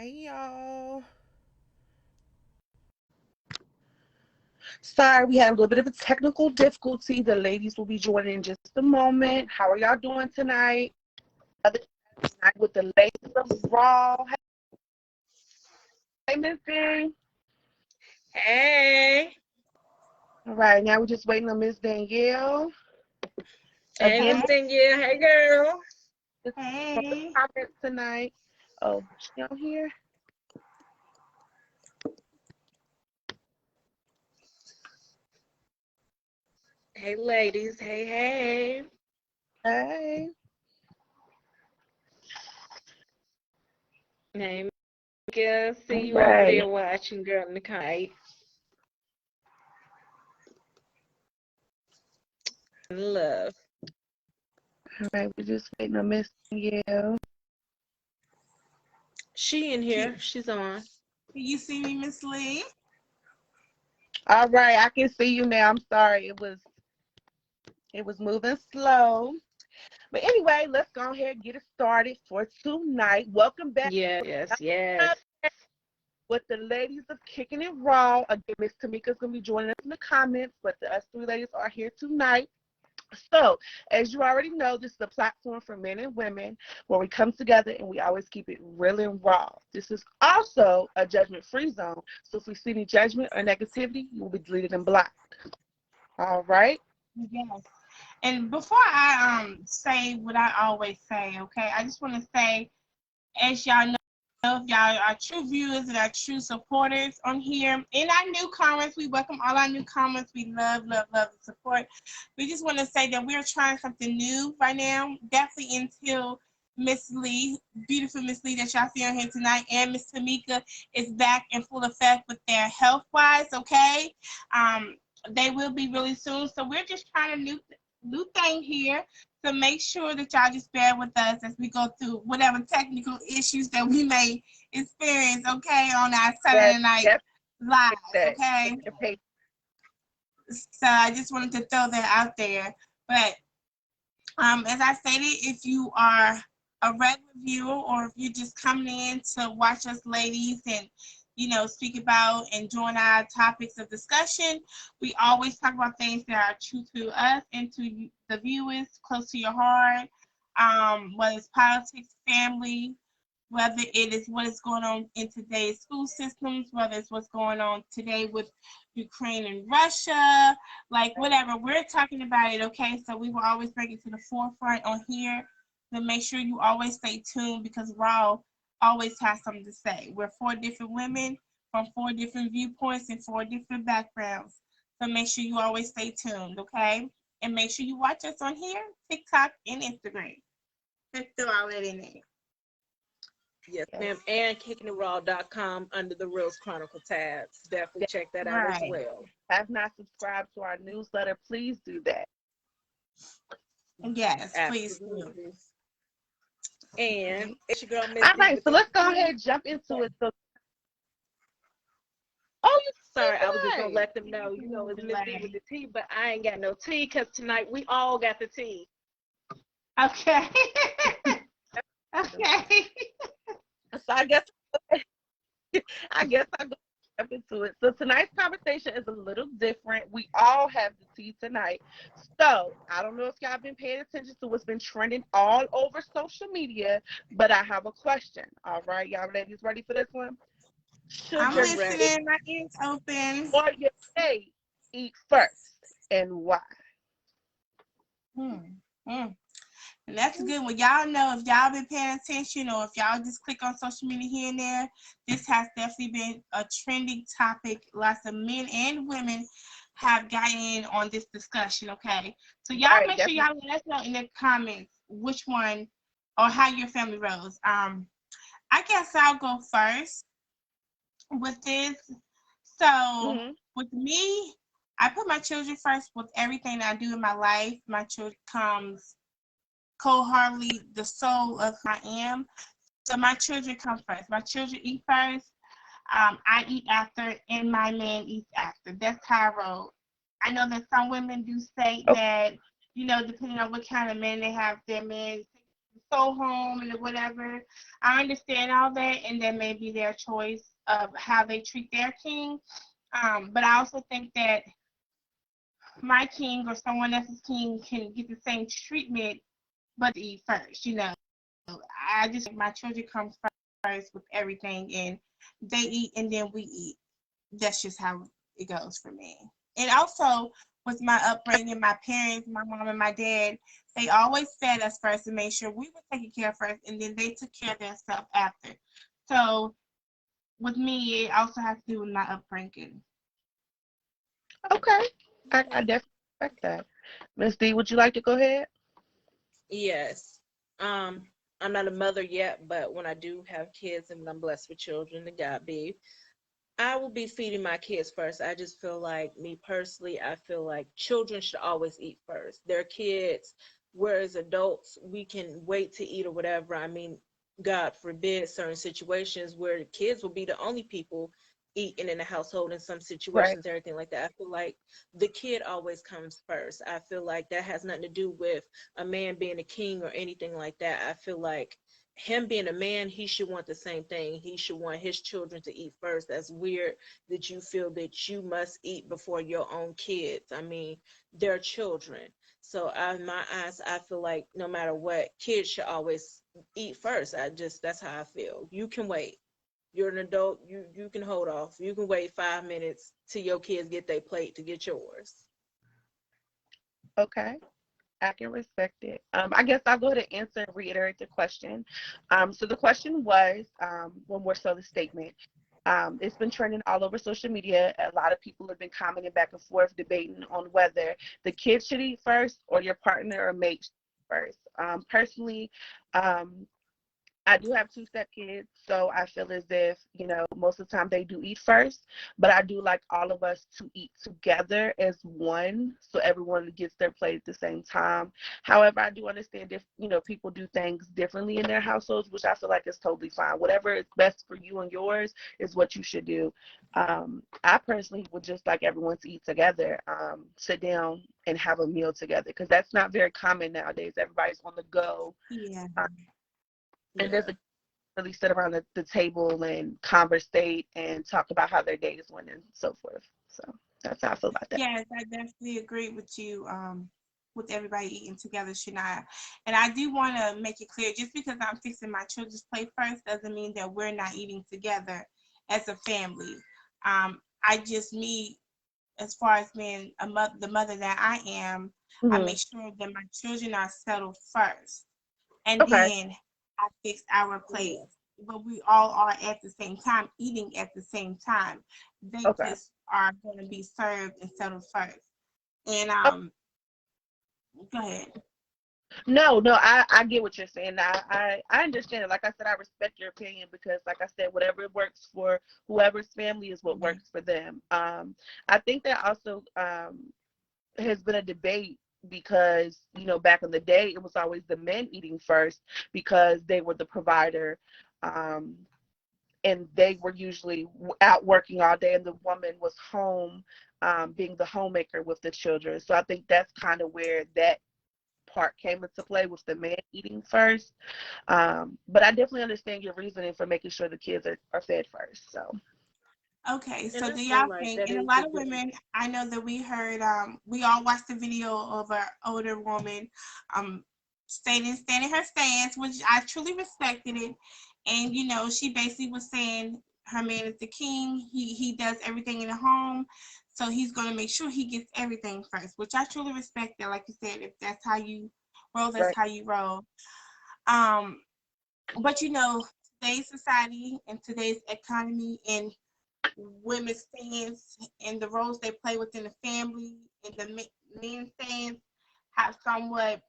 Hey y'all. Sorry, we had a little bit of a technical difficulty. The ladies will be joining in just a moment. How are y'all doing tonight? Other night with the ladies of Raw. Hey, Miss D. Hey. All right, now we're just waiting on Miss Danielle. Hey, Again, Miss Danielle. Hey, girl. from the Hey. comments tonight. Oh, she on here? Hey, ladies. Hey, hey. Hey. Hey, girl. See All you over right. there watching, girl, in the kite. Love. All right, we're just waiting on Miss Danielle. She in here. She's on. You see me, Miss Lee? All right, I can see you now. I'm sorry. It was moving slow. But anyway, let's go ahead and get it started for tonight. Welcome back Yes. with the ladies of Kicking It Raw. Again, Miss Tamika's going to be joining us in the comments, but us three ladies are here tonight. So, as you already know, this is a platform for men and women where we come together and we always keep it real and raw. This is also a judgment-free zone. So if we see any judgment or negativity, you will be deleted and blocked. All right? Yes. And before I say what I always say, okay, I just want to say, as y'all know, if y'all are true viewers and are true supporters on here, and our newcomers, we welcome all our newcomers. We love the support. We just want to say that we're trying something new right now, definitely until Miss Lee, beautiful Miss Lee that y'all see on here tonight, and Miss Tamika is back in full effect with their health-wise, okay? They will be really soon. So we're just trying a new thing here. So make sure that y'all just bear with us as we go through whatever technical issues that we may experience, okay, on our Saturday night live, okay? So I just wanted to throw that out there. But as I stated, if you are a regular viewer or if you're just coming in to watch us ladies and speak about and join our topics of discussion, we always talk about things that are true to us and to the viewers, close to your heart, whether it's politics, family, whether it is what is going on in today's school systems, whether it's what's going on today with Ukraine and Russia, like whatever. We're talking about it, okay? So we will always bring it to the forefront on here. So make sure you always stay tuned because Raw always has something to say. We're four different women from four different viewpoints and four different backgrounds. So make sure you always stay tuned, okay? And make sure you watch us on here, TikTok, and Instagram. Let's throw all that in there. Yes, ma'am. And kickingithraw.com under the Reels Chronicle tabs. Definitely check that out as well. Have not subscribed to our newsletter, please do that. Yes, please do. And it's your girl, Miss All right, so let's go ahead and jump into it. So, you sorry, I was just gonna let them know, it's Miss D with the tea, but I ain't got no tea because tonight we all got the tea. Okay. Okay. So I guess I'll jump into it. So tonight's conversation is a little different. We all have the tea tonight. So I don't know if y'all been paying attention to what's been trending all over social media, but I have a question. All right, y'all ladies ready for this one? I'm listening. My ears open. Or your day eat first, and why? And that's a good one. Y'all know if y'all been paying attention or if y'all just click on social media here and there, this has definitely been a trending topic. Lots of men and women have gotten in on this discussion, okay? So y'all make sure y'all let us know in the comments which one or how your family rolls. I guess I'll go first with this. So with me, I put my children first with everything that I do in my life. My children comes wholeheartedly the soul of who I am. So my children come first. My children eat first. I eat after, and my man eats after. That's how I roll. I know that some women do say that, depending on what kind of man they have, their man soul home and whatever. I understand all that, and that may be their choice of how they treat their king. But I also think that my king or someone else's king can get the same treatment, but eat first. I just my children come first with everything, and they eat, and then we eat. That's just how it goes for me. And also with my upbringing, my parents, my mom and my dad, they always fed us first and made sure we were taken care of first, and then they took care of themselves after. So with me, it also has to do with my upbringing. Okay. I definitely respect that. Miss D, would you like to go ahead? Yes. I'm not a mother yet, but when I do have kids and I'm blessed with children, to God be, I will be feeding my kids first. I just feel like, me personally, I feel like children should always eat first. They're kids, whereas adults, we can wait to eat or whatever. I mean, God forbid certain situations where the kids will be the only people eating in the household in some Right. situations, everything like that. I feel like the kid always comes first. I feel like that has nothing to do with a man being a king or anything like that. I feel like him being a man, he should want the same thing. He should want his children to eat first. That's weird that you feel that you must eat before your own kids. I mean, they're children. So in my eyes, I feel like no matter what, kids should always eat first. That's how I feel. You can wait. You're an adult. You can hold off. You can wait 5 minutes till your kids get their plate to get yours. Okay. I can respect it. I guess I'll go ahead and answer and reiterate the question. So the question was, well, more so the statement. It's been trending all over social media. A lot of people have been commenting back and forth, debating on whether the kids should eat first or your partner or mate should eat first. Personally, um, I do have two step kids, so I feel as if, most of the time they do eat first, but I do like all of us to eat together as one, so everyone gets their plate at the same time. However, I do understand if, people do things differently in their households, which I feel like is totally fine. Whatever is best for you and yours is what you should do. I personally would just like everyone to eat together, sit down and have a meal together, because that's not very common nowadays. Everybody's on the go. Yeah. Uh, and Yeah. doesn't really sit around the table and conversate and talk about how their day is went and so forth. So that's how I feel about that. Yes, I definitely agree with you. With everybody eating together, Shania. And I do want to make it clear, just because I'm fixing my children's plate first doesn't mean that we're not eating together as a family. I just me, as far as being the mother that I am, I Hmm. make sure that my children are settled first, and Okay. then I fix our Yeah. plates. But we all are at the same time, eating at the same time. They Okay. just are going to be served and settled first. And Oh, go ahead. no, I get what you're saying. I understand it. Like I said, I respect your opinion because, like I said, whatever works for whoever's family is what Mhm. works for them. I think that also has been a debate because, back in the day, it was always the men eating first because they were the provider. Um, and they were usually out working all day, and the woman was home, being the homemaker with the children. So I think that's kind of where that part came into play with the man eating first. But I definitely understand your reasoning for making sure the kids are fed first. So Okay, And so I do feel y'all like think, that and a is lot a of good. women, I know that we heard, we all watched the video of an older woman um, standing her stance, which I truly respected it. And, she basically was saying her man is the king. He does everything in the home. So he's going to make sure he gets everything first, which I truly respect that. Like you said, if that's how you roll, that's right. how you roll. Um, but, today's society and today's economy and women's stance and the roles they play within the family and the men's stance have somewhat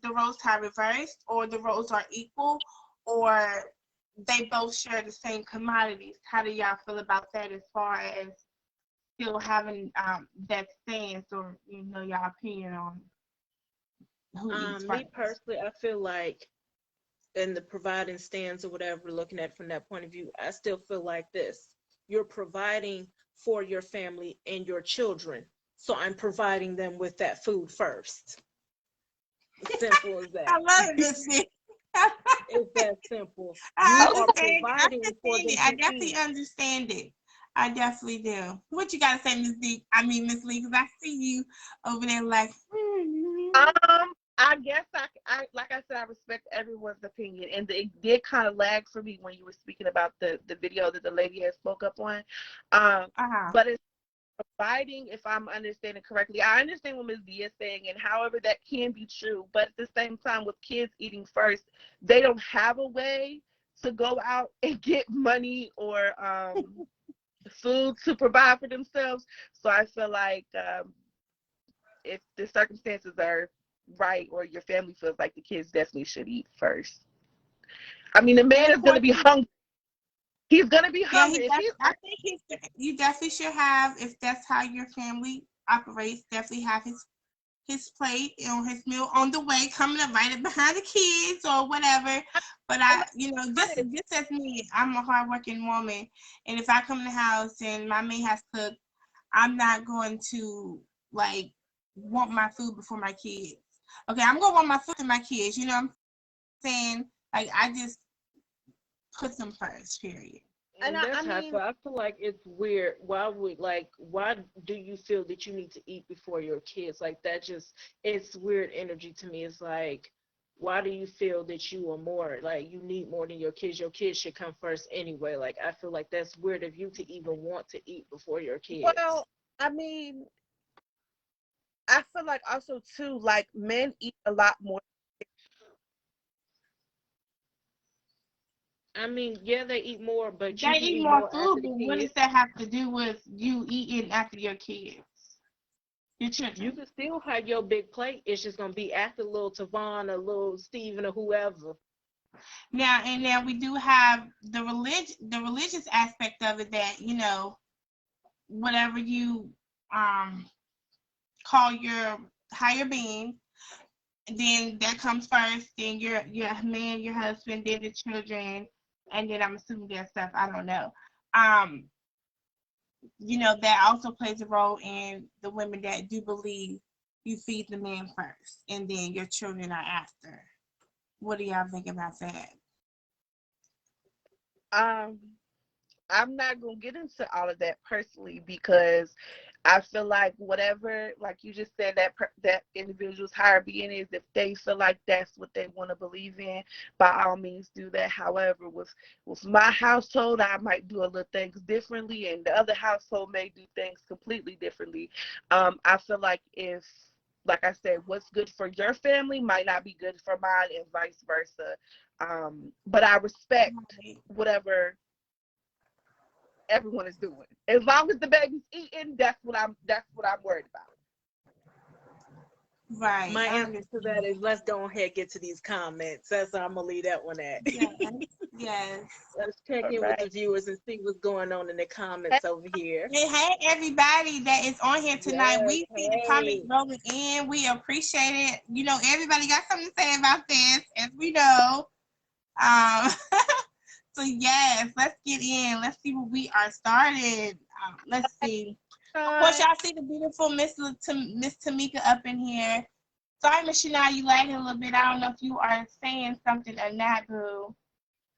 the roles have reversed, or the roles are equal, or they both share the same commodities. How do y'all feel about that as far as still having that stance, or your opinion on who eats Me first? personally, I feel like in the providing stands or whatever, looking at it from that point of view, I still feel like this. You're providing for your family and your children. So I'm providing them with that food first. simple as I that. love this shit. It's that simple. I You are understand. providing for them I to definitely eat. understand it. I definitely do. What you gotta say, Miss D? I mean, Miss Lee, because I see you over there like. I guess I like I said, I respect everyone's opinion, and it did kind of lag for me when you were speaking about the video that the lady had spoke up on. Uh-huh. But it's providing, if I'm understanding correctly, I understand what Ms. D is saying, and however that can be true. But at the same time, with kids eating first, they don't have a way to go out and get money or food to provide for themselves. So I feel like if the circumstances are right or your family feels like the kids definitely should eat first. I mean, the man And is going to be hungry. He's going to be yeah, hungry. If he's, I think you definitely should have, if that's how your family operates, definitely have his plate or his meal on the way, coming up right behind the kids or whatever. But just as me, I'm a hardworking woman, and if I come in the house and my maid has cooked, I'm not going to like want my food before my kids. Okay, I'm gonna want my food to my kids. You know what I'm saying? Like I just put them first. Period. and And I that's how I mean, feel. I feel like it's weird. Why do you feel that you need to eat before your kids? Like that just, it's weird energy to me. It's like, why do you feel that you are more, like you need more than your kids? Your kids should come first anyway. Like I feel like that's weird of you to even want to eat before your kids. well, I mean, I feel like also too, like men eat a lot more. I mean, yeah, they eat more, but you They can eat eat more more after food, the but what does kids. that have to do with you eating after your kids, your You children? can still have your big plate. It's just gonna be after little Tavon or little Steven or whoever. Now we do have the religious aspect of it, that whatever you um call your higher being, then that comes first, then your man, your husband, then the children, and then I'm assuming there's stuff I don't know. Um, that also plays a role in the women that do believe you feed the man first and then your children are after. What do y'all think about that? Um, I'm not gonna get into all of that personally because I feel like whatever, like you just said, that individual's higher being is, if they feel like that's what they want to believe in, by all means do that. However, with my household, I might do a little things differently, and the other household may do things completely differently. I feel like if, like I said, what's good for your family might not be good for mine, and vice versa. But I respect whatever everyone is doing. As long as the baby's eating, that's what I'm worried about. Right. My I answer to that understand. is let's go ahead and get to these comments. That's how I'm gonna leave that one at. Yes. Yes. Let's check All in with right. the viewers and see what's going on in the Hey, comments over here. Hey, everybody that is on here tonight. Yes, We see the comments hey. rolling in. We appreciate it. Everybody got something to say about this, as we know. Um, so yes, let's get in. Let's see what we are started. Let's see. Of course, Sean. y'all see the beautiful Miss Tamika up in here. Sorry, Miss Shania, you lagging a little bit. I don't know if you are saying something or not, boo.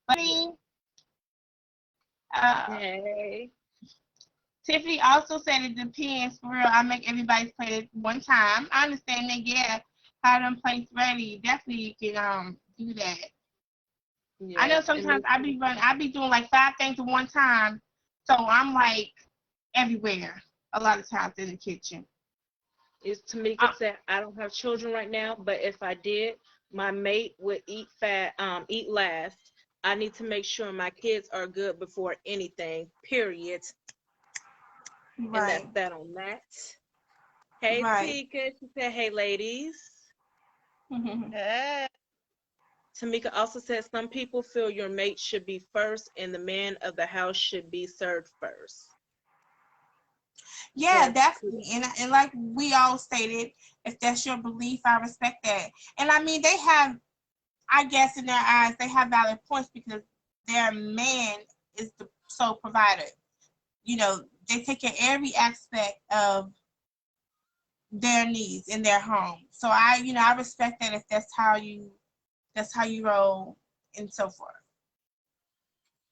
But uh, Hey. Tiffany also said it depends. For real, I make everybody's plate at one time. I understand that. Yeah, have them plates ready. Definitely you can do that. I know Yes, and sometimes I be doing like 5 things at one time, so I'm like everywhere a lot of times in the kitchen. It's Tamika Uh, said, I don't have children right now, but if I did, my mate would eat last. I need to make sure my kids are good before anything, period. And that's right, that on that. Hey, right. Tika, she said, hey, ladies. Hey. Tamika also said, some people feel your mate should be first and the man of the house should be served first. Yeah, That's definitely. true. And like we all stated, if that's your belief, I respect that. And I mean, they have, I guess, in their eyes, they have valid points because their man is the sole provider. They take care of every aspect of their needs in their home. So I respect that if that's how you roll and so forth.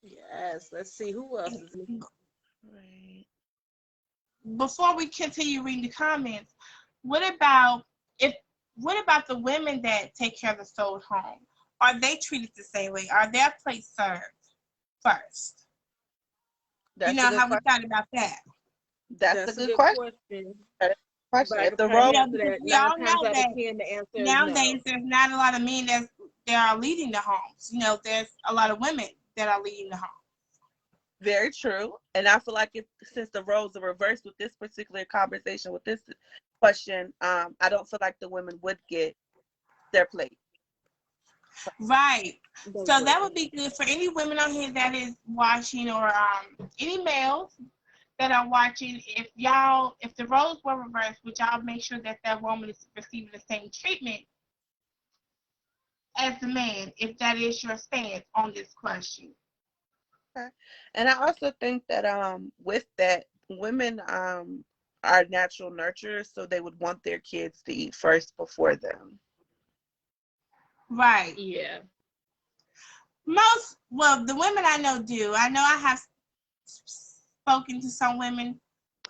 Yes. Let's see who else is. Right. Before we continue reading the comments, what about if what about the women that take care of the sold home? Are they treated the same way? Are their plates served first? That's a good How we question. thought about that. That's a That's a good good question. question. Question. But I If could the probably role, answer Because that we nine all times know out of that 10. The answer is no. nowadays there's not a lot of men that are leading the homes. There's a lot of women that are leading the home. very true. And I feel like since the roles are reversed with this particular conversation, with this question, I don't feel like the women would get their plate. Right. They So that wouldn't. would be good for any women on here that is watching, or any males that are watching. If the roles were reversed, would y'all make sure that woman is receiving the same treatment as the man, if that is your stance on this question? Okay. And I also think that with that, women are natural nurturers, so they would want their kids to eat first before them. Right. Yeah. The women I know do. I know I have spoken to some women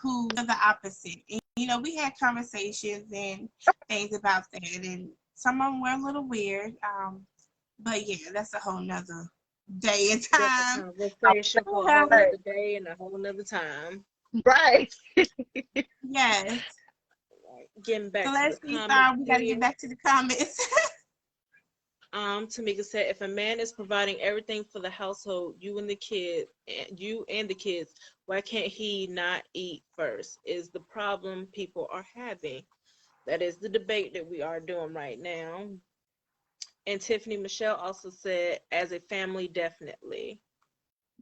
who are the opposite. And, we had conversations and things about that, and some of them were a little weird. But yeah, that's a whole nother day and That's a time. conversation for a whole Right. nother day and a whole nother time. Right. Yes. Getting back So to the let's see, comments sorry, we got to here. get back to the comments. Tamika said, if a man is providing everything for the household, you and the kids, why can't he not eat first? Is the problem people are having. That is the debate that we are doing right now. And Tiffany Michelle also said, as a family, definitely.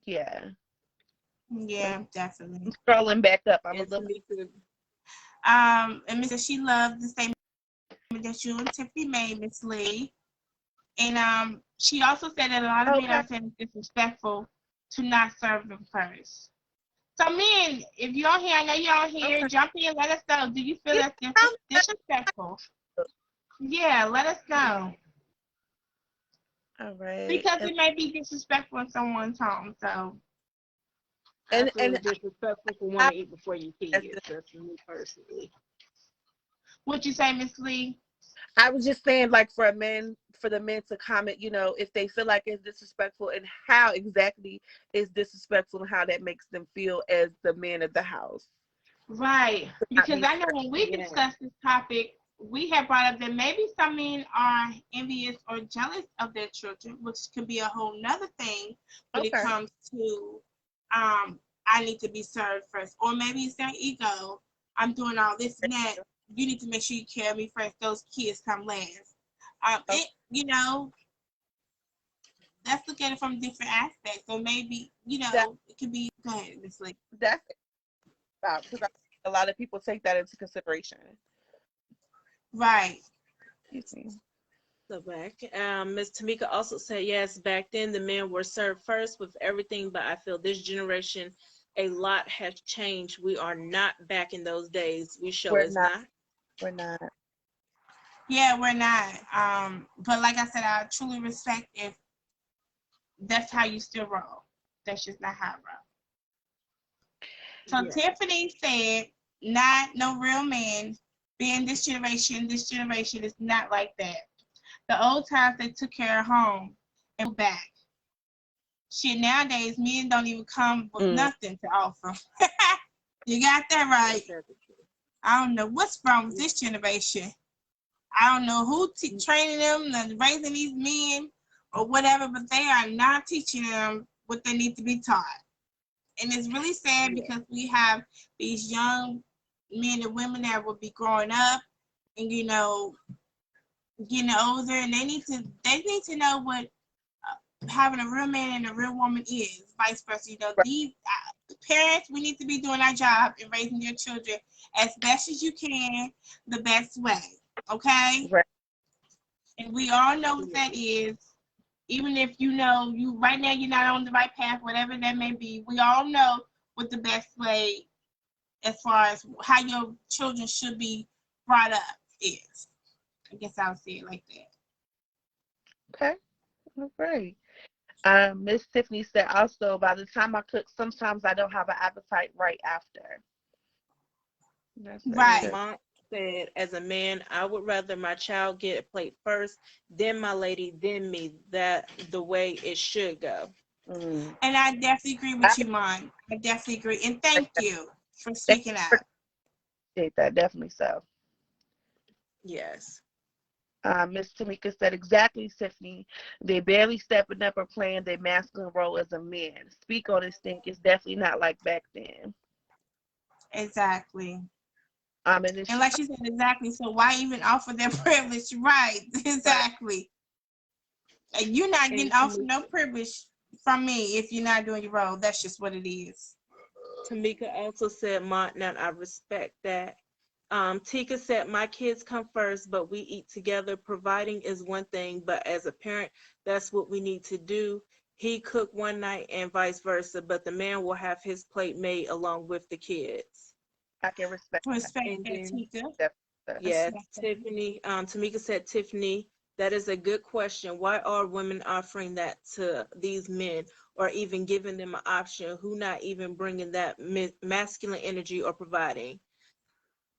Yeah. Yeah, definitely. Scrolling back up, I'm a And little. Tamika, And Mr. She loved the statement that you and Tiffany made, Miss Lee. And she also said that a lot of men Okay. are saying it's disrespectful to not serve them first. So men, if you're on here, I know you're on here, Okay. jump in, let us know. Do you feel Yeah, that's disrespectful? Yeah, let us know. all right. Because it may be disrespectful in someone's home. So I And feel it's disrespectful for one I, to eat before your kids. That's me personally. what you say, Miss Lee? I was just saying, like, for the men to comment, if they feel like it's disrespectful, and how exactly is disrespectful, and how that makes them feel as the man of the house. Right. Because I know when we Yeah. discussed this topic, we have brought up that maybe some men are envious or jealous of their children, which could be a whole nother thing when it Okay. comes to I need to be served first. Or maybe it's their ego. I'm doing all this and that. You need to make sure you carry me first. Those kids come last. Let's look at it from different aspects. So maybe, it could be, go ahead, Miss Lee. That's about, because a lot of people take that into consideration. Right. Excuse me. So back, Ms. Tamika also said, yes, back then the men were served first with everything, but I feel this generation, a lot has changed. We are not back in those days. We show We're is not. not. We're not. Yeah, we're not. But like I said, I truly respect if that's how you still roll. That's just not how I roll. So Yeah. Tiffany said, not no real man. Being this generation is not like that. The old times they took care of home and moved back. Shit, nowadays men don't even come with nothing to offer. You got that right. I don't know what's wrong with this generation. I don't know who training them and raising these men or whatever, but they are not teaching them what they need to be taught. And it's really sad because we have these young men and women that will be growing up and, getting older, and they need to know what having a real man and a real woman is, vice versa. These parents, we need to be doing our job in raising your children as best as you can, the best way. Okay? Right. And we all know what that is. Even if you right now you're not on the right path, whatever that may be, we all know what the best way as far as how your children should be brought up is. I guess I'll say it like that. Okay. All right. Miss Tiffany said also, by the time I cook, sometimes I don't have an appetite right after. That's very Right. good. Mom said, as a man, I would rather my child get a plate first, then my lady, then me. That the way it should go. Mm. And I definitely agree I with you, Mon. I definitely agree. And thank you for Thank speaking you up. for that. Definitely so. Yes. Miss Tamika said, exactly, Tiffany. They barely stepping up or playing their masculine role as a man. Speak on this thing. It's definitely not like back then. Exactly. And then And like she said, exactly. So why even offer that privilege? Right. Exactly. And you're not getting And offered no privilege from me if you're not doing your role. That's just what it is. Tamika also said, Mom, now I respect that. Tika said, my kids come first, but we eat together. Providing is one thing, but as a parent, that's what we need to do. He cooked one night and vice versa, but the man will have his plate made along with the kids. I can respect that. Respect And that, then, Tika. Definitely. yes, Respect that. Tiffany, Tamika said, Tiffany, that is a good question. Why are women offering that to these men or even giving them an option who not even bringing that masculine energy or providing?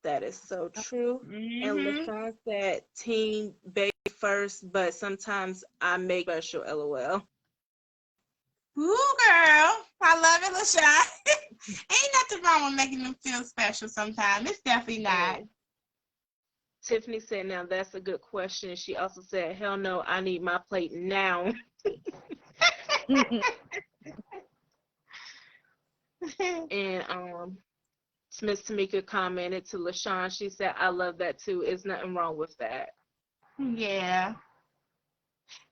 That is so true. And Mm-hmm. LaShawn said, team baby first, but sometimes I make special, LOL. Ooh, girl. I love it, LaShawn. Ain't nothing wrong with making them feel special sometimes. It's definitely not. And Tiffany said, now that's a good question. She also said, hell no, I need my plate now. And Miss Tamika commented to LaShawn, she said, I love that too. There's nothing wrong with that. Yeah.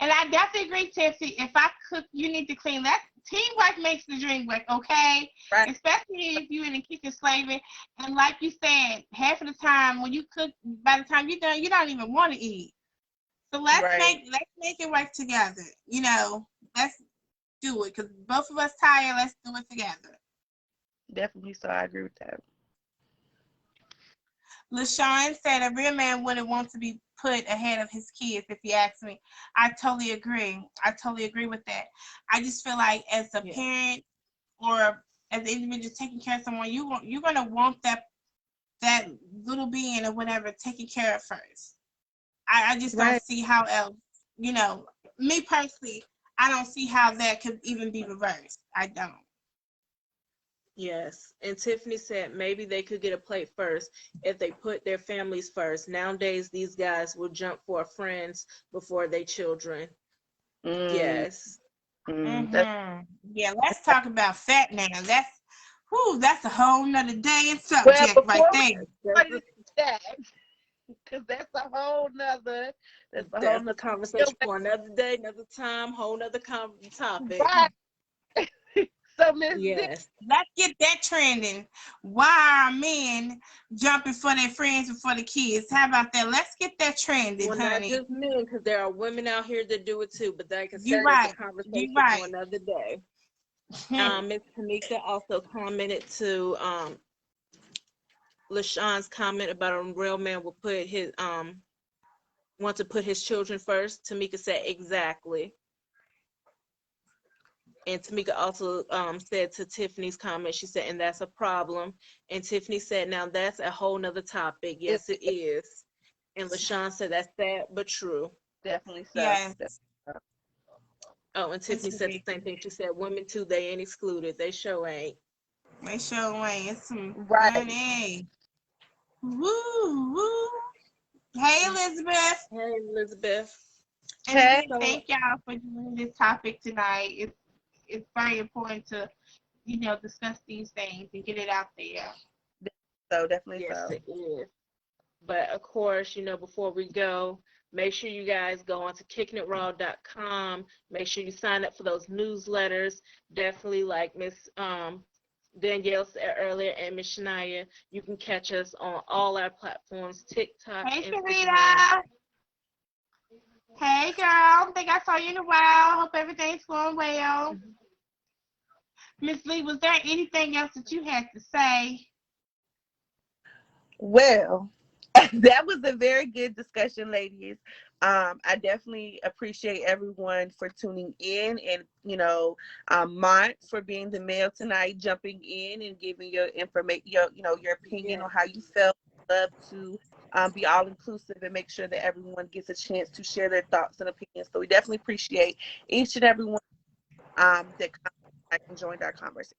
And I definitely agree, Tiffany. If I cook, you need to clean. That teamwork makes the dream work, okay? Right. Especially if you're in the kitchen slaving. And like you said, half of the time when you cook, by the time you're done, you don't even want to eat. So let's Right. make it work together. Let's do it because both of us tired. Let's do it together. Definitely so. I agree with that. LaShawn said a real man wouldn't want to be put ahead of his kids, if you ask me. I totally agree. I totally agree with that. I just feel like as a Yeah. parent or as an individual taking care of someone, you're gonna want that little being or whatever taken care of first. I just don't Right. see how else, me personally, I don't see how that could even be reversed. I don't. Yes. And Tiffany said maybe they could get a plate first if they put their families first. Nowadays, these guys will jump for friends before they children. Mm, Yes. that's Yeah, let's talk about fat now. That's a whole nother day and well. subject right Before we there. get into that, because that's a whole That's a nother. conversation for another day, another time, whole nother topic. Right. So Miss D, Yes. Let's get that trending. Why are men jumping for their friends before the kids? How about that? Let's get that trending, Well, not honey. just men, because there are women out here that do it too. But like I You said, it's a right. You conversation for right. another day. Miss Tamika also commented to LaShawn's comment about a real man will put his want to put his children first. Tamika said exactly. And Tamika also said to Tiffany's comment, she said, and that's a problem. And Tiffany said, now that's a whole nother topic. it Yes, it is. And LaShawn said, that's sad but true. definitely so. Yes. Oh, and Tiffany said the same thing. She said, women too, they ain't excluded. They sure ain't. They show away. It's some Right. honey. Woo, woo. Hey, Elizabeth. Hey, Elizabeth. And Hey. again, thank y'all for doing this topic tonight. It's very important to, discuss these things and get it out there. So definitely Yes, so. it is. But of course, before we go, make sure you guys go on to kickingitraw.com. Make sure you sign up for those newsletters. Definitely, like Miss Danielle said earlier and Miss Shania, you can catch us on all our platforms, TikTok, Hey, Instagram. Sharita. Hey, girl. Think I saw you in a while. Hope everything's going well. Miss Lee, was there anything else that you had to say? Well, That was a very good discussion, ladies. I definitely appreciate everyone for tuning in, and Mont for being the male tonight, jumping in and giving your information, your opinion Yeah. on how you felt. Love to be all inclusive and make sure that everyone gets a chance to share their thoughts and opinions. So we definitely appreciate each and every one that joined our conversation.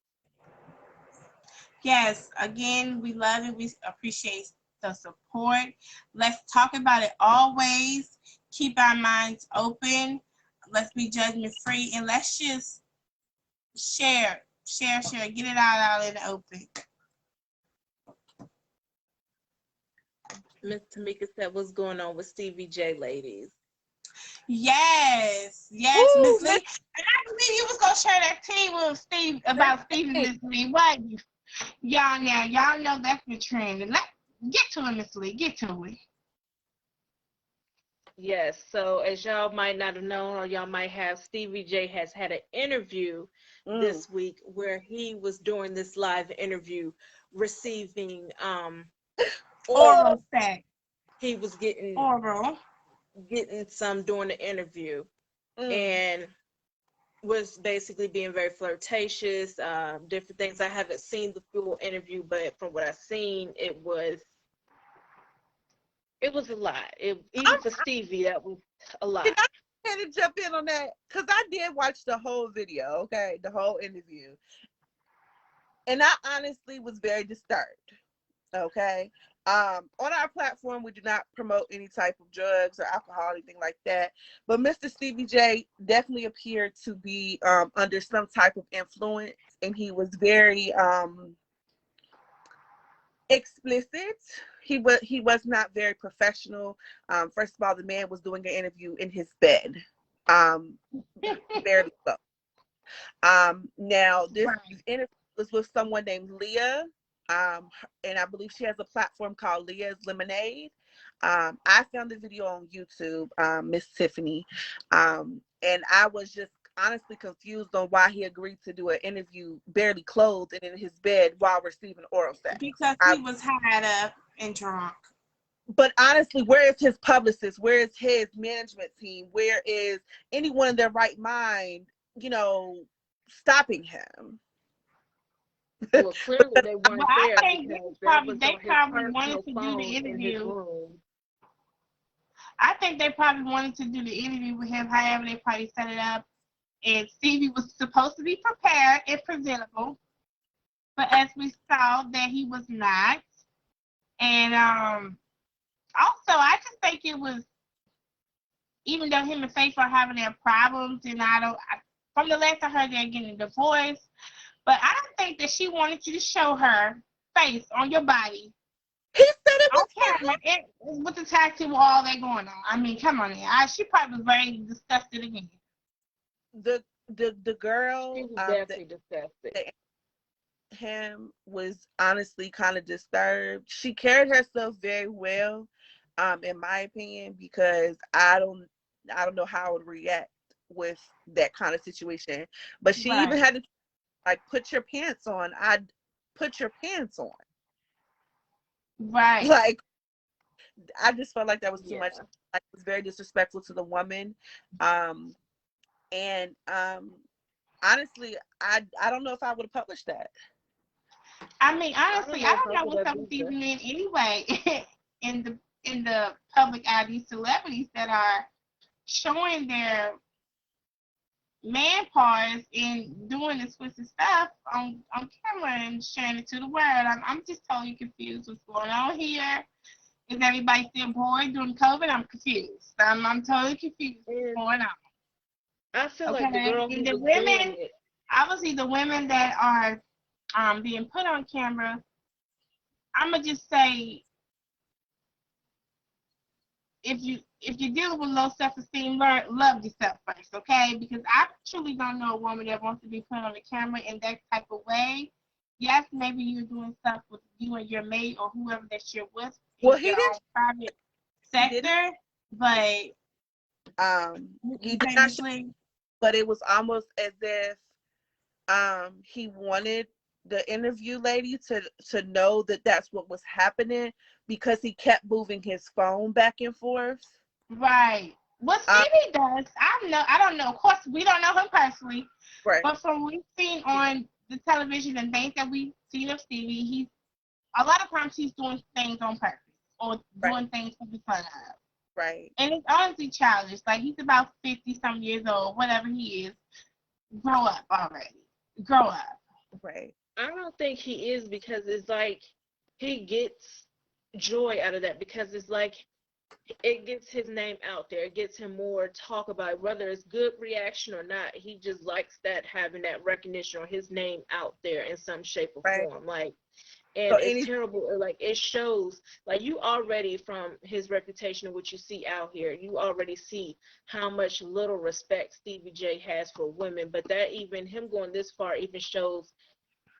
Yes, again, we love it. We appreciate the support. Let's talk about it always. Keep our minds open. Let's be judgment free, and let's just share. Get it out in the open. Miss Tamika said, "What's going on with Stevie J, ladies?" Yes, Ooh, Miss Lee. And I believe you was gonna share that tea with Steve about Steve and Miss Lee. What y'all know that's the trend. And get to it, Miss Lee. Get to it. Yes. So as y'all might not have known, or y'all might have, Stevie J has had an interview mm. this week where he was doing this live interview, receiving oral. Oral sex. He was Oral. getting some during the interview, Mm. and was basically being very flirtatious, different things. I haven't seen the full interview, but from what I've seen, it was a lot. Even for Stevie, that was a lot. Can I kind of jump in on that? Because I did watch the whole video, okay, the whole interview. And I honestly was very disturbed, okay? On our platform, we do not promote any type of drugs or alcohol, anything like that. But Mr. Stevie J definitely appeared to be under some type of influence, and he was very explicit. He was not very professional. First of all, the man was doing an interview in his bed, barely so. Now this interview was with someone named Leah, and I believe she has a platform called Leah's Lemonade. I found the video on YouTube, Miss Tiffany, and I was just honestly confused on why he agreed to do an interview barely clothed and in his bed while receiving oral sex. Because he was high up and drunk. But honestly, where is his publicist? Where is his management team? Where is anyone in their right mind, stopping him? Well, clearly they weren't Well, I there think because they probably wanted to do the interview. I think they probably wanted to do the interview with him. However, they probably set it up, and Stevie was supposed to be prepared and presentable, but as we saw, that he was not. And also, I just think it was, even though him and Faith are having their problems, and from the last I heard, they're getting a divorce. But I don't think that she wanted you to show her face on your body. He said it was on camera with the tattoo, all that going on. I mean, come on, she probably was very disgusted again. The girl, She was definitely disgusted. Him was honestly kind of disturbed. She carried herself very well, in my opinion, because I don't know how I would react with that kind of situation. But she even had to put your pants on. I'd put your pants on. Right. Like, I just felt like that was too much. Like, it was very disrespectful to the woman. And honestly, I don't know if I would have published that. I mean, honestly, I don't know what's up with these men anyway. in the public eye, these celebrities that are showing their man parts and doing this twisted stuff on camera and sharing it to the world. I'm just totally confused what's going on here. Is everybody still bored during COVID? I'm confused. I'm totally confused what's going on. I feel like the girl who was women, doing it, obviously the women that are being put on camera, I'm gonna just say, if you're dealing with low self-esteem, love yourself first, okay? Because I truly don't know a woman that wants to be put on the camera in that type of way. Yes, maybe you're doing stuff with you and your mate or whoever that you're with. Well, he did private sector, but he did not. But it was almost as if he wanted the interview lady to know that that's what was happening because he kept moving his phone back and forth. Right. What Um, Stevie does, I don't know. Of course, we don't know him personally, right, but from what we've seen on the television and things that we've seen of Stevie, he's a lot of times he's doing things on purpose or right, doing things for the fun of. right, And it's honestly childish. Like he's about 50 some years old, whatever he is. Grow up already. Grow up. right. I don't think he is, because it's like he gets joy out of that, because it's like it gets his name out there. It gets him more talk about it, whether it's good reaction or not. He just likes that, having that recognition or his name out there in some shape or Right. form. Like, So and it's any terrible. Like, it shows, like, you already, from his reputation and what you see out here, you already see how much little respect Stevie J has for women. But that, even him going this far, even shows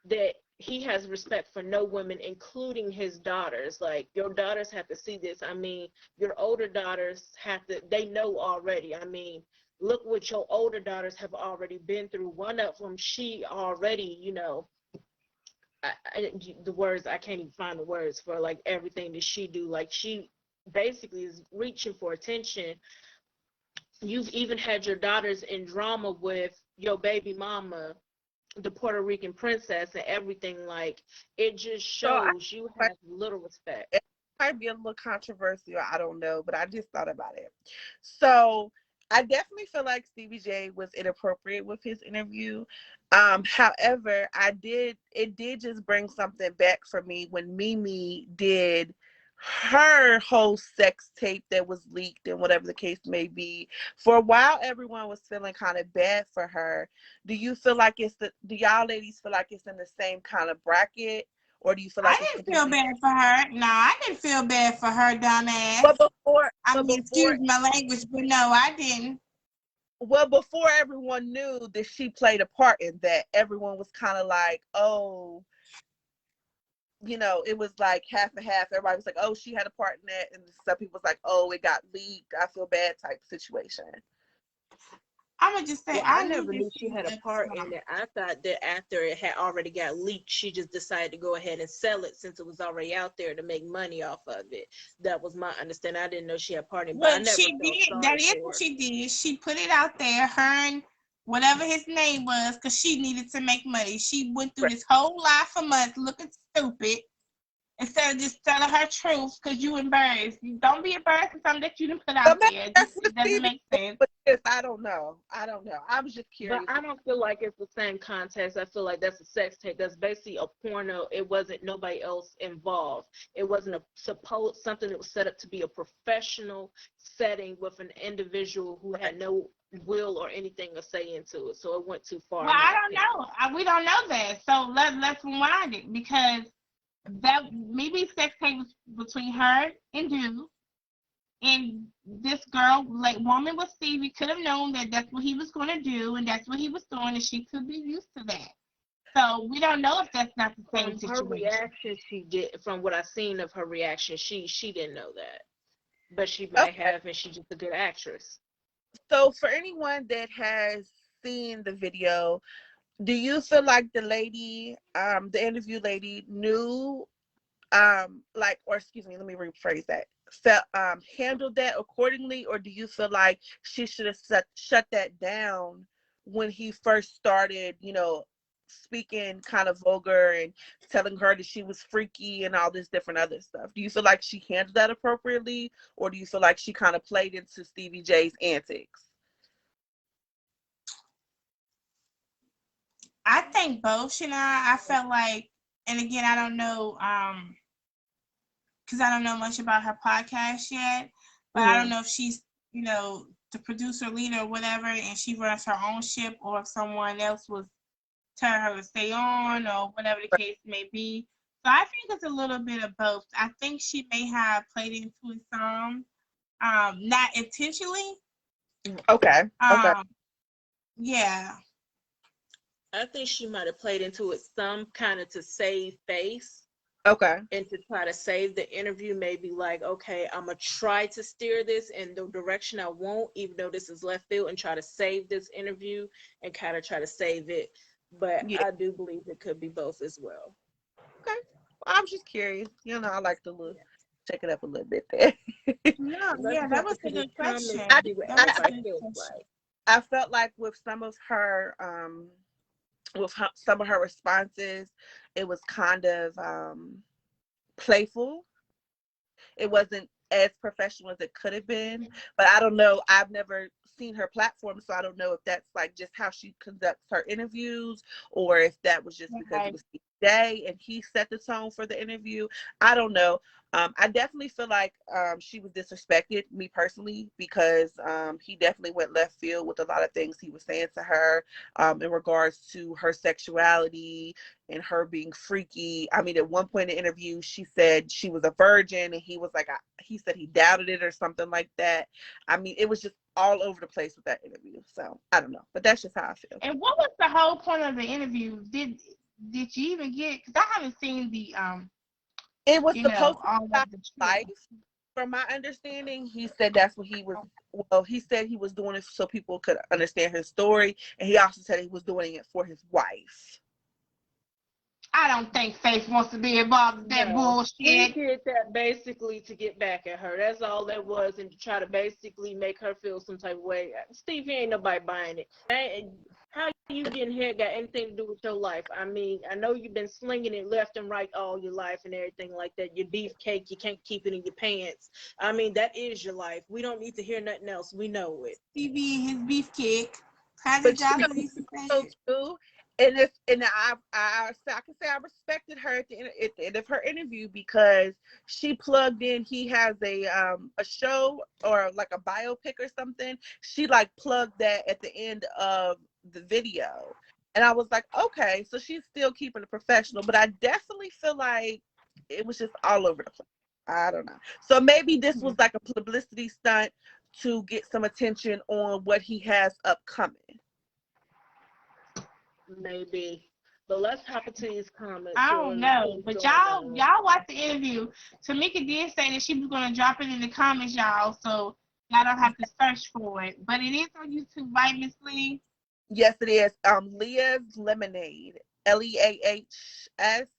that he has respect for no women, including his daughters. Like, your daughters have to see this. I mean, your older daughters have to, they know already. I mean, look what your older daughters have already been through. One of them, she already, the words, I can't even find the words for, like, everything that she do. Like, she basically is reaching for attention. You've even had your daughters in drama with your baby mama, the Puerto Rican princess, and everything. Like, it just so I shows you have little respect. it might be a little controversial, I don't know, but I just thought about it. So I definitely feel like Stevie J was inappropriate with his interview. However, it did just bring something back for me when Mimi did her whole sex tape that was leaked and whatever the case may be. For a while, everyone was feeling kind of bad for her. Do you feel like do y'all ladies feel like it's in the same kind of bracket? Or do you feel like I it's didn't feel completely? bad for her. No, I didn't feel bad for her, dumbass. But before, I but mean, before, excuse my language, but no, I didn't. well, before everyone knew that she played a part in that, everyone was kind of like, oh, it was like half and half. Everybody was like, oh, she had a part in that, and some people was like, oh, it got leaked. I feel bad type situation. I'm gonna just say Well, I I knew never that knew she she had a was part in it. I thought that after it had already got leaked, she just decided to go ahead and sell it, since it was already out there, to make money off of it. That was my understanding. I didn't know she had part in it, but I What never she felt did, that sorry is for what her. she did. She put it out there, her and whatever his name was, because she needed to make money. She went through Right. this whole life for months looking stupid instead of just telling her truth, because you embarrassed. You don't be embarrassed for something that you didn't put But out maybe there. that's what It doesn't Stevie make did sense. with this. I don't know. I don't know. I was just But curious. I don't feel like it's the same context. I feel like that's a sex tape. That's basically a porno. It wasn't nobody else involved. It wasn't something that was set up to be a professional setting with an individual who had no will or anything to say into it. So it went too far, Well, in I my don't opinion. know. We don't know that. So let's rewind it, because that maybe sex tape was between her and Dude. And this girl, like woman with Stevie, could have known that that's what he was going to do, and that's what he was doing, and she could be used to that. So we don't know if that's not the same From her situation. reaction, she did. From what I've seen of her reaction, she didn't know that, but she might Okay. have, and she's just a good actress. So for anyone that has seen the video, do you feel like the lady, the interview lady, knew, like, or excuse me, let me rephrase that, handled that accordingly, or do you feel like she should have shut that down when he first started, speaking kind of vulgar and telling her that she was freaky and all this different other stuff? Do you feel like she handled that appropriately, or do you feel like she kind of played into Stevie J's antics? I think both, I felt like, and again, I don't know, because I don't know much about her podcast yet, but I don't Mm-hmm. know if she's, the producer, leader, or whatever, and she runs her own ship, or if someone else was telling her to stay on, or whatever the case may be. So I think it's a little bit of both. I think she may have played into it some, not intentionally. Okay. Okay. Um, yeah. I think she might have played into it some kind of to save face Okay. and to try to save the interview. Maybe like, okay, I'm gonna try to steer this in the direction I want, even though this is left field, and try to save this interview and kind of try to save it but Yeah. I do believe it could be both as well. Okay. Well, I'm just curious. I like to look, check it up a little bit there. No, Let's yeah, that jump was a into these good question. comments and see what That was a everybody good feels question. like. I felt like with some of her responses, it was kind of playful. It wasn't as professional as it could have been, but I don't know. I've never seen her platform, so I don't know if that's like just how she conducts her interviews, or if that was just because it Right. was Steve Day and he set the tone for the interview. I don't know. I definitely feel like she was disrespected, me personally, because he definitely went left field with a lot of things he was saying to her in regards to her sexuality and her being freaky. I mean, at one point in the interview, she said she was a virgin, and he was like, he said he doubted it or something like that. I mean, it was just all over the place with that interview. So I don't know, but that's just how I feel. And what was the whole point of the interview? Did you even get? Because I haven't seen the It was supposed to all be of about the life, trip. from my understanding. He said that's what he was. Well, he said he was doing it so people could understand his story, and he also said he was doing it for his wife. I don't think Faith wants to be involved in that No, he bullshit. did that basically to get back at her. That's all that was, and to try to basically make her feel some type of way. Stevie ain't nobody buying it. How you getting here got anything to do with your life? I mean, I know you've been slinging it left and right all your life and everything like that. Your beefcake, you can't keep it in your pants. I mean, that is your life. We don't need to hear nothing else. We know it. TV, his beefcake. Private But Johnson used to say so it. too. I can say I respected her at the end of her interview because she plugged in. He has a show or like a biopic or something. She like plugged that at the end of the video, and I was like, okay, so she's still keeping it professional. But I definitely feel like it was just all over the place. I don't know. So maybe this was like a publicity stunt to get some attention on what he has upcoming. Maybe. But let's hop into these comments I here don't and see know, what's but going on. y'all watch the interview. Tamika did say that she was gonna drop it in the comments, y'all, so y'all don't have to search for it. But it is on YouTube, right, Miss Lee? Yes, it is. Leah's Lemonade. Leahs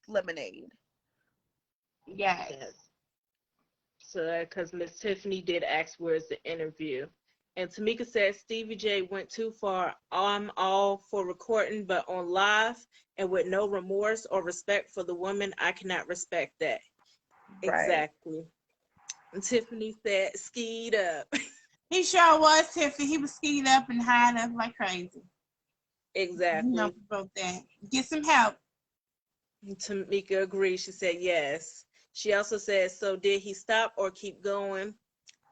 Lemonade. Yes. Yes. So, because Miss Tiffany did ask where's the interview. And Tamika said Stevie J went too far. I'm all for recording, but on live and with no remorse or respect for the woman, I cannot respect that. Right. Exactly. And Tiffany said, skied up. He sure was, Tiffany. He was skiing up and high up like crazy. You know Exactly. about that. Get some help. Tamika agreed. She said yes. She also said, so did he stop or keep going?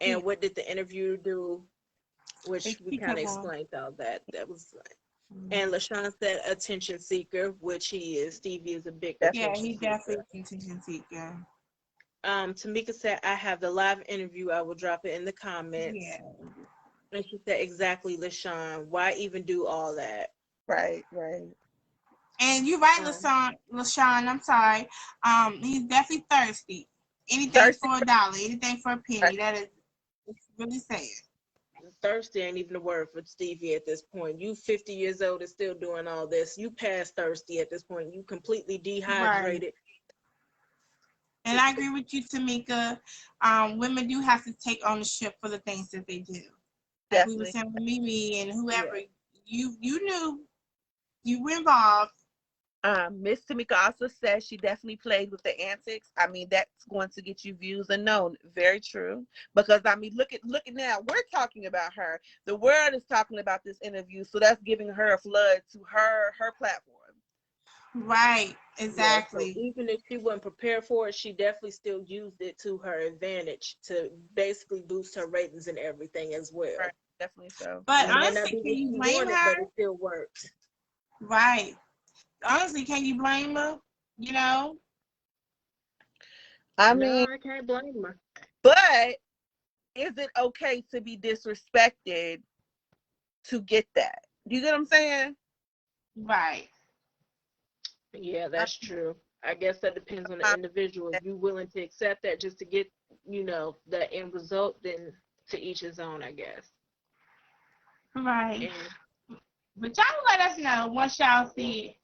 And what did the interviewer do? Which we He kind kept of on. explained all that. That was and LaShawn said attention seeker, which he is. Stevie is a big Yeah, attention he seeker. definitely attention seeker. Tamika said, I have the live interview. I will drop it in the comments. Yeah. And she said, exactly, LaShawn. Why even do all that? Right. Right. And you're right, Um, LaShawn, I'm sorry. He's definitely thirsty. Anything Thirsty. for a dollar, anything for a penny. Right. That is really sad. thirsty ain't even a word for Stevie at this point. You 50 years old and still doing all this. You past thirsty at this point. You completely Right. dehydrated. And I agree with you, Tamika. Women do have to take ownership for the things that they do. Like we were Definitely. saying with Mimi and whoever, Yeah. you knew you were involved. Miss Tamika also says she definitely played with the antics. I mean, that's going to get you views and known. Very true. Because I mean, look at now. We're talking about her. The world is talking about this interview, so that's giving her a flood to her platform. Right, Yeah, so exactly. even if she wasn't prepared for it, she definitely still used it to her advantage to basically boost her ratings and everything as Right. well. Definitely so. But It might not honestly, be can what you she blame wanted, but her? it still worked. Right. Honestly, can you blame her? You know? I No, mean, I can't blame her. but is it okay to be disrespected to get that? You get what I'm saying? Right. Yeah, I, that's true. I guess that depends on the I, individual. If you're willing to accept that just to get, the end result, then to each his own, I guess. Right. And But y'all let us know once y'all see it.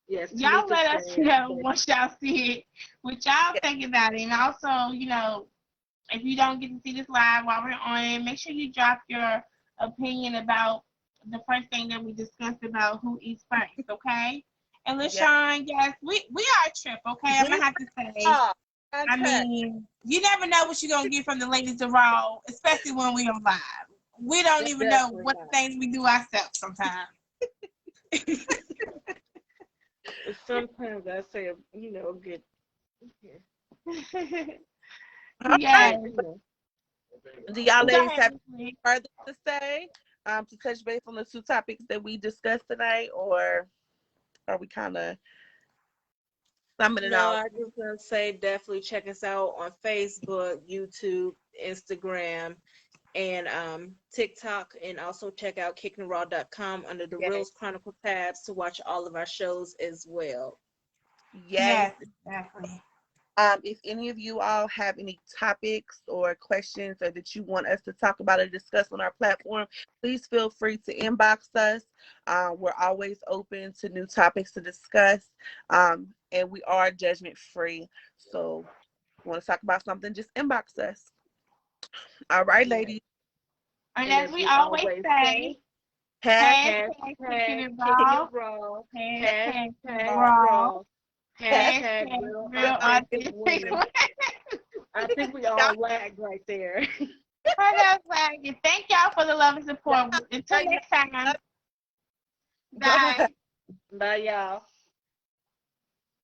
Yes, Y'all Tamika let us said know that. once y'all see it what y'all think about it. And also, if you don't get to see this live while we're on it, make sure you drop your opinion about the first thing that we discussed about who eats first, okay? And LaShawn, yes, we are a trip, okay? I'm gonna have to say. I mean, you never know what you're gonna get from the ladies of Raw, especially when we on live. We don't even know what things we do ourselves sometimes. Sometimes I say, good. Yes. Do y'all Go ladies ahead, have Miss Lee. further to say to touch base on the two topics that we discussed tonight, or are we kind of summing it No, all? I just want to say definitely check us out on Facebook, YouTube, Instagram, and TikTok, and also check out kickingtheraw.com under the Yes. Reels Chronicle tabs to watch all of our shows as well. Yes. Exactly. If any of you all have any topics or questions or that you want us to talk about or discuss on our platform, please feel free to inbox us. We're always open to new topics to discuss, and we are judgment free. So if you want to talk about something, just inbox us. All right, ladies. And as we always say, Hashtag kicking it Kicking raw, it raw, hashtag raw, raw, hashtag hashtag real real authentic authentic. women. I think we all lagged right there. Thank y'all for the love and support. Until next time. Bye. Bye, y'all.